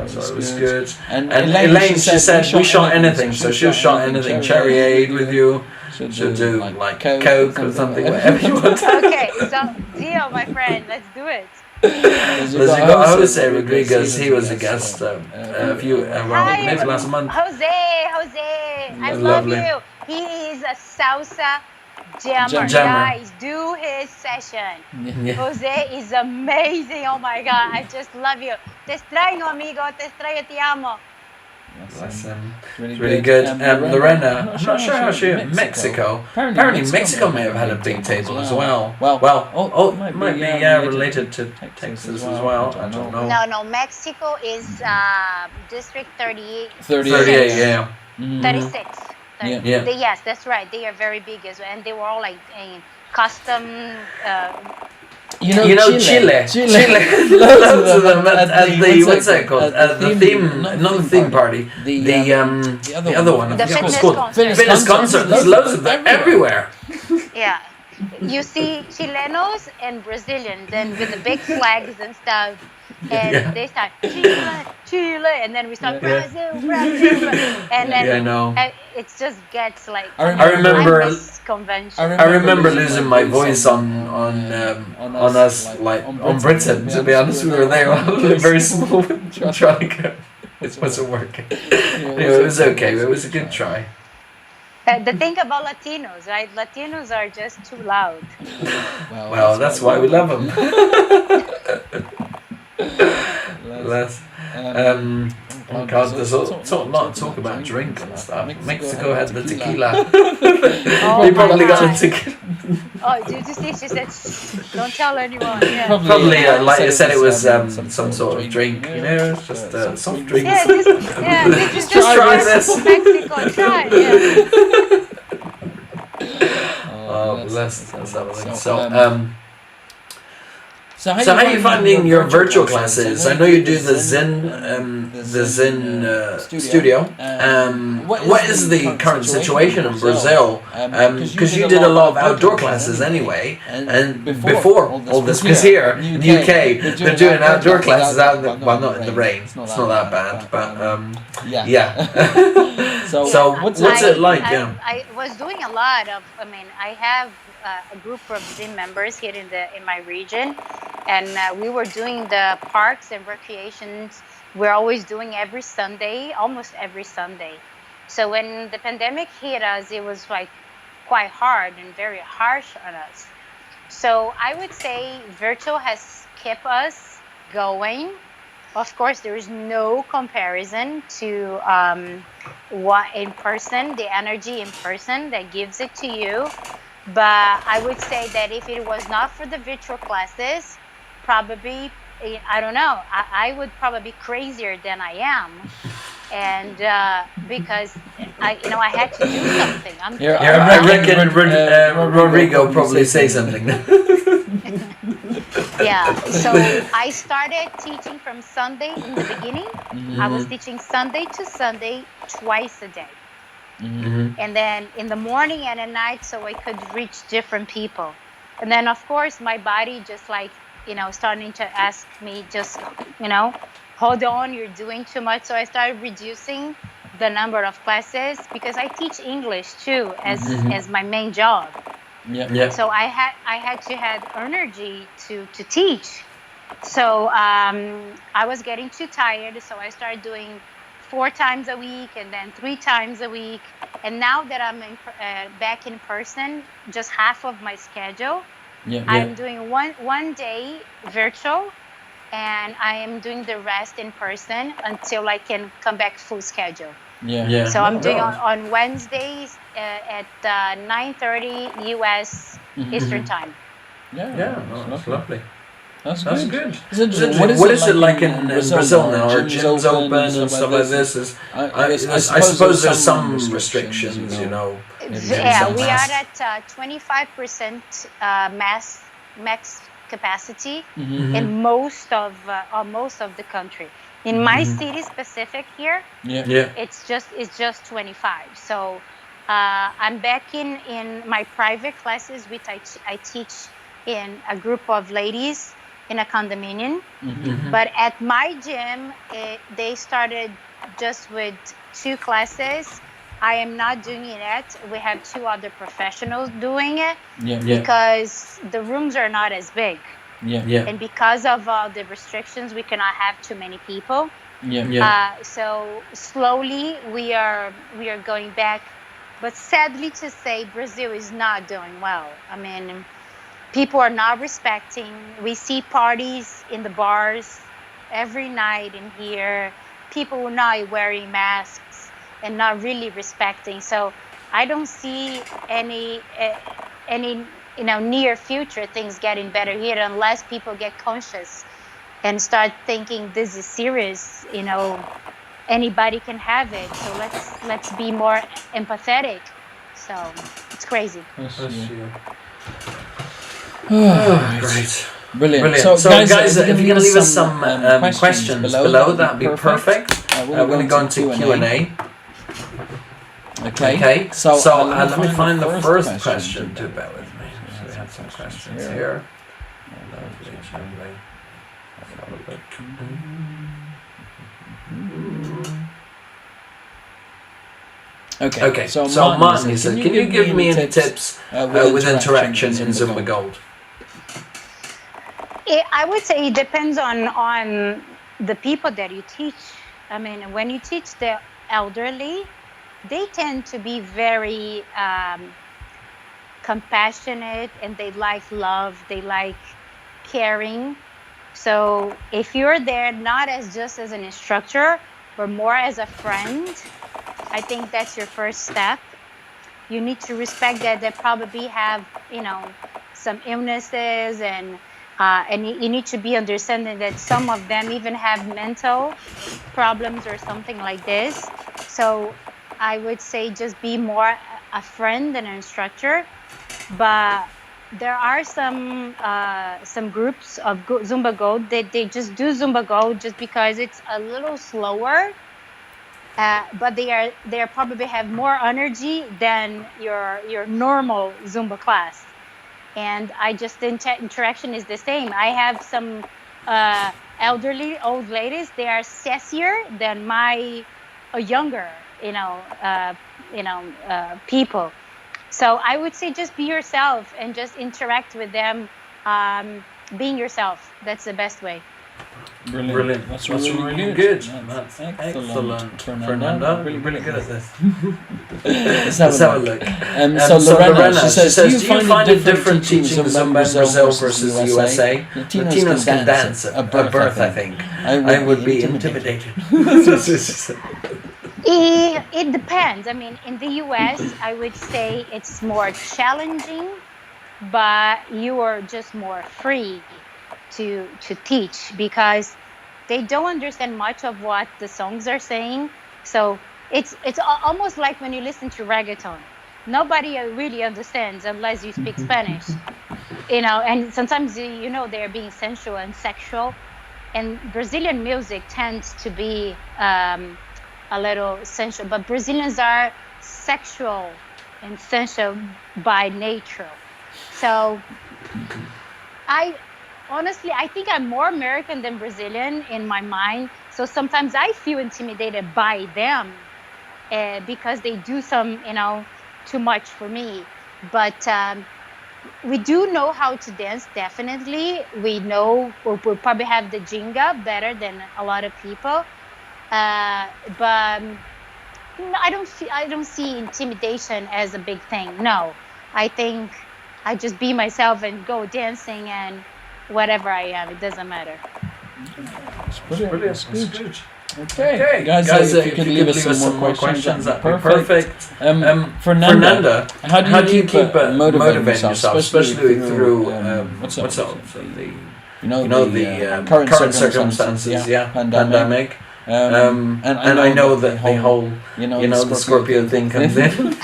so it was good. And Elaine, she said we shot anything, so she'll shot anything. Cherryade with you. She'll do like Coke or something, whatever you want. Okay, so Gio, my friend, let's do it. You got Jose Rodriguez. He was a guest maybe last month. Jose, I love you. He is a salsa jammer. Guys, do his session. Jose is amazing. Oh my God, I just love you. Te extraño, amigo. Te extraño, te amo. Bless him. Really good. Lorena, I'm not sure how she in Mexico. Apparently Mexico may have had a big table as well. It might be related to Texas as well. I don't know. No, Mexico is District 38. 38, 36. Yes, that's right. They are very big as well, and they were all like in custom. Chile. Loads of them at the what's that called? The theme, not the theme party. The other one. The fitness concert. There's loads of them everywhere. Yeah, you see Chilenos and Brazilians, and with the big flags and stuff. And they start Chile, and then we start Brazil, and then it just gets like I remember convention. I remember losing my voice on us, like on Britain. To be honest, we were there very small, trying to go. It wasn't working. Anyway, it was okay. It was a good try. The thing about Latinos, right? Latinos are just too loud. Well, that's why we love them. God, there's a lot of talk about drink and stuff. Mexico had the tequila. They probably got the tequila. Oh, did you see? She said, "Don't tell anyone." Yeah. Probably, like I said, it was some sort of drink. It's just soft drinks. Just try this. Mexico, try. Oh, bless. That's that. So how are you finding your virtual classes? I know you do the ZIN studio. What is the current situation in Brazil? Because you did a lot of outdoor classes anyway, and before all this, because here in the UK they're doing outdoor classes out. Not in the rain. It's not that bad, but So what's it like? I was doing a lot of. I have a group of ZIN members here in my region, and we were doing the parks and recreations. We're always doing every Sunday, almost every Sunday. So when the pandemic hit us, it was like quite hard and very harsh on us. So I would say virtual has kept us going. Of course, there is no comparison to what in person, the energy in person that gives it to you. But I would say that if it was not for the virtual classes, probably, I don't know, I would probably be crazier than I am. And because I had to do something. I reckon Rodrigo probably say something. Yeah, so I started teaching from Sunday in the beginning. I was teaching Sunday to Sunday twice a day. And then in the morning and at night, so I could reach different people. And then, of course, my body just like, starting to ask me just, hold on, you're doing too much. So I started reducing the number of classes because I teach English too as my main job. Yeah. So I had to have energy to teach. So I was getting too tired. So I started doing 4 times a week and then 3 times a week. And now that I'm back in person, just half of my schedule. I'm doing one day virtual, and I am doing the rest in person until I can come back full schedule. So I'm doing on Wednesdays at 9:30 U.S. Eastern Time. That's lovely. That's good. What is it like in Brazil now? Are gyms open and stuff like this? I suppose there's some restrictions, Yeah, we are at 25% max capacity in most of the country. In my city specific here, it's just 25. So I'm back in my private classes, which I teach in a group of ladies in a condominium. But at my gym, they started just with 2 classes. I am not doing it yet. We have 2 other professionals doing it because the rooms are not as big. And because of the restrictions, we cannot have too many people. So slowly we are going back. But sadly to say, Brazil is not doing well. I mean, people are not respecting. We see parties in the bars every night in here. People not wearing masks and not really respecting. So I don't see any near future things getting better here unless people get conscious and start thinking this is serious. Anybody can have it. So let's be more empathetic. So it's crazy. Great. Brilliant. So guys, if you can leave us some questions below, that'd be perfect. We're going to go into Q&A. Okay. So let me find the first question to bear with me. So we have some questions here. Okay. So Martin says, can you give me any tips with interaction in Zumba Gold? I would say it depends on the people that you teach. I mean, when you teach the elderly, they tend to be very compassionate, and they like love, they like caring. So if you're there not just as an instructor, but more as a friend, I think that's your first step. You need to respect that they probably have, some illnesses, and you need to be understanding that some of them even have mental problems or something like this. So I would say just be more a friend than an instructor. But there are some groups of Zumba Gold that they just do Zumba Gold just because it's a little slower. But they probably have more energy than your normal Zumba class. And I just think interaction is the same. I have some elderly old ladies. They are sassier than my younger, people. So I would say just be yourself and just interact with them. being yourself. That's the best way. Brilliant. That's really good. That's excellent. Fernanda, really good at this. Let's have a look. So Lorena, she says, do you find it different teaching Zumba in Brazil versus the USA? Latinos can dance at birth, I think. I would be intimidated. It depends. I mean, in the US, I would say it's more challenging, but you are just more free to teach, because they don't understand much of what the songs are saying. So it's almost like when you listen to reggaeton. Nobody really understands unless you speak Spanish, you know, and sometimes, you know, they're being sensual and sexual. And Brazilian music tends to be a little sensual, but Brazilians are sexual and sensual by nature. So honestly, I think I'm more American than Brazilian in my mind. So sometimes I feel intimidated by them because they do some, you know, too much for me. But we do know how to dance, definitely. We know we'll probably have the jinga better than a lot of people. But no, I don't see intimidation as a big thing. No, I think I just be myself and go dancing, and whatever I am, it doesn't matter. That's brilliant. That's good. Okay, guys, if you could leave us some more questions, that'd be perfect. Fernanda, how do you keep motivating yourself, especially through what's up, the current circumstances, pandemic. And I know that the whole, the Scorpio thing comes in.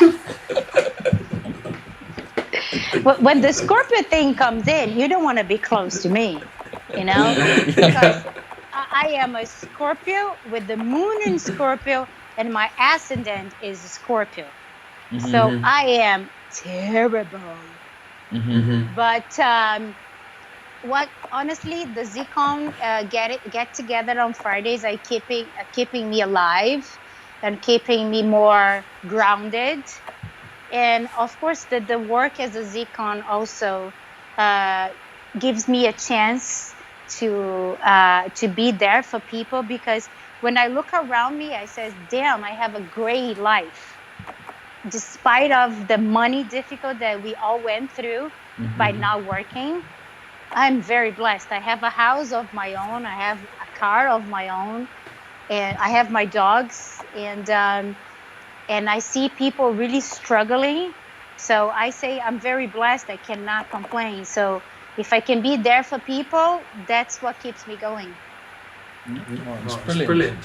When the Scorpio thing comes in, you don't want to be close to me, you know, because I am a Scorpio with the moon in Scorpio, and my ascendant is a Scorpio. Mm-hmm. So I am terrible. Mm-hmm. But what honestly, the ZCon get together on Fridays are keeping me alive and keeping me more grounded. And of course, the work as a ZCon also gives me a chance to be there for people, because when I look around me, I says, damn, I have a great life. Despite of the money difficult that we all went through by not working, I'm very blessed. I have a house of my own. I have a car of my own, and I have my dogs, and I see people really struggling. So I say I'm very blessed. I cannot complain. So if I can be there for people, that's what keeps me going. It's brilliant.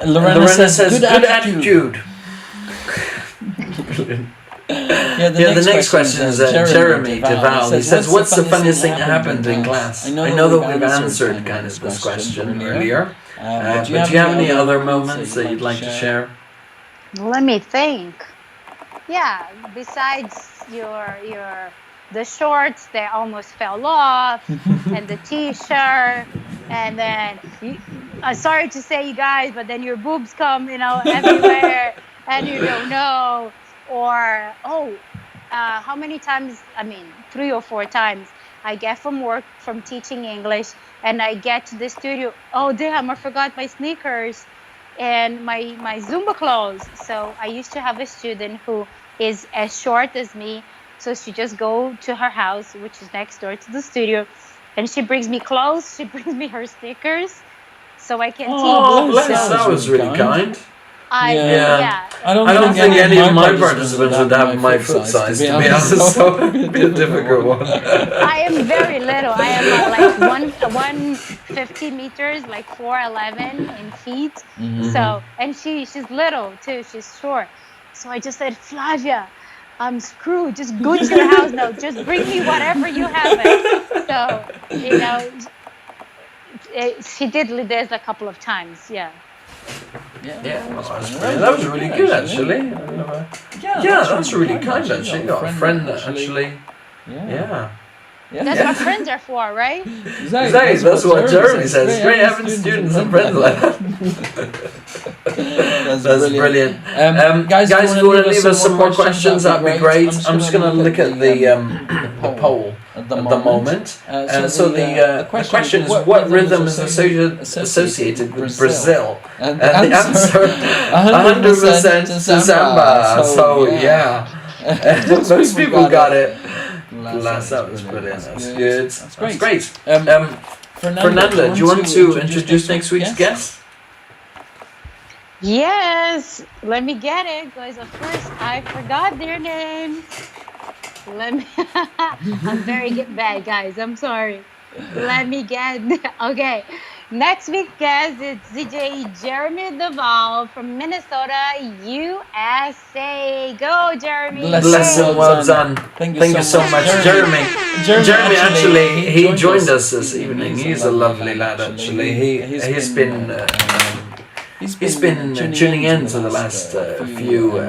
Lorena says, good attitude. The next question is Jeremy Deval. He says, what's the funniest thing that happened in class? I know that we've answered kind of this question earlier. But do you have any other moments that you'd like to share? Let me think. Yeah, besides the shorts that almost fell off, and the t-shirt, and then sorry to say, you guys, but then your boobs come, everywhere, and you don't know. Or how many times? 3 or 4 times. I get from teaching English, and I get to the studio. Oh damn! I forgot my sneakers and my Zumba clothes. So I used to have a student who is as short as me. So she just go to her house, which is next door to the studio, and she brings me clothes. She brings me her sneakers, so I can teach. Oh, that was really kind. Yeah. I don't think any of my participants would have my foot size, to be honest, so it would be a difficult one. I am very little. I am like 150 meters, like 4'11" in feet. Mm-hmm. So, and she's little too. She's short. So I just said, Flavia, I'm screwed. Just go to your house now. Just bring me whatever you have. So, she did this a couple of times. Yeah. That was really good, actually. That's really kind, actually. You got a friend that actually. Yeah. That's what friends are for, right? Exactly. That's what Jeremy says. It's great having students and friends like that. That's brilliant. Guys, if you want to leave us some more questions, that'd be great. I'm just going to look at the poll. at the moment. So the question is, what rhythm is associated with Brazil? And the answer, 100% samba. So yeah, most people got it. That was brilliant. That's good. That's great. Fernanda, do you want to introduce next week's guest? Yes, let me get it, because of course I forgot their names. Let me. I'm very bad, guys. I'm sorry. Let me get. Okay, next week's guest is DJ Jeremy Duval from Minnesota, USA. Go, Jeremy! Bless him, well done. Thank you so much, Jeremy. Jeremy actually, he joined us this evening. He's a lovely lad. Actually, he's been tuning in to the last few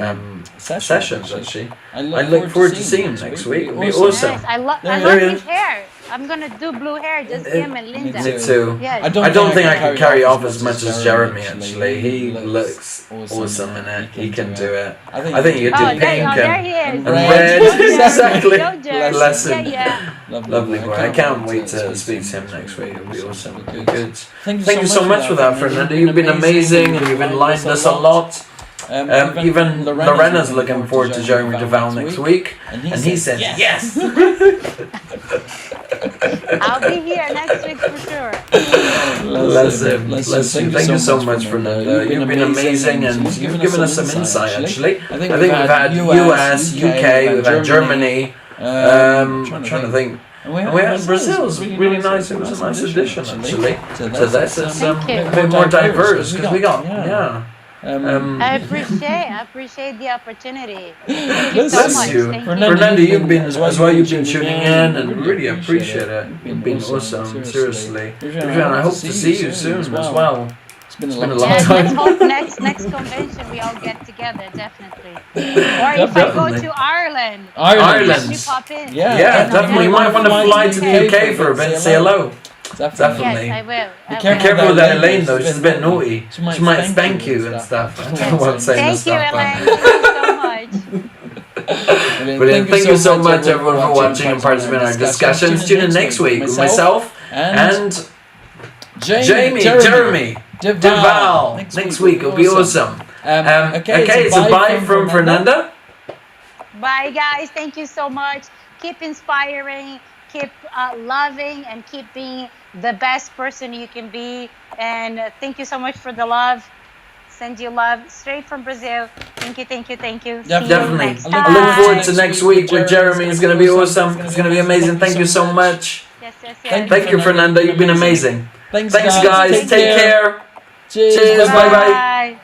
sessions. Actually, I look forward to seeing him next week. It'll be awesome. Yes, I love his hair. I'm gonna do blue hair, just him and Linda. Me too. Yes. I don't think I can carry off as much as Jeremy. Actually, he looks awesome in it. He can do it. I think you could do pink and red. Exactly. Bless him. Lovely boy. I can't wait to speak to him next week. It'll be awesome. It'll be good. Thank you so much for that, Fernanda. You've been amazing and you've enlightened us a lot. Even Lorena's looking forward to Jeremy Duval next week, and he says yes. I'll be here next week for sure. Bless him. Thank you so much, Fernanda. You've been amazing, and you've given us some insight. Actually, I think we've had US, UK, we've had Germany. I'm trying to think. And we had Brazil. It was really nice. It was a nice addition, actually. So this is a bit more diverse because we got I appreciate the opportunity. Thank you so much. Fernanda, you've been as well. You've been tuning in, and really appreciate it. You've been awesome, seriously. I hope to see you soon as well. It's been a long time. Let's hope next convention we all get together, definitely. Or if I go to Ireland, you pop in. Yeah, definitely. You might want to fly to the UK for a bit, say hello. Definitely. Yes, I will. Be careful with that Elaine though, she's a bit naughty. She might spank you and stuff. I don't want to say Thank you, Elaine. Thank you so much. Brilliant. Thank you so much everyone for watching and participating in our discussions. Tune in next week with myself and Jeremy Duval. Next week will be awesome. Okay, so bye from Fernanda. Bye guys, thank you so much. Keep inspiring. Keep loving and keep being the best person you can be. And thank you so much for the love. Send you love straight from Brazil. Thank you. Definitely. I look forward to next week with Jeremy. It's going to be awesome. It's going to be amazing. Thank you so much. Yes. Thank you, Fernanda. You've been amazing. Thanks guys. Take care. Cheers. Bye.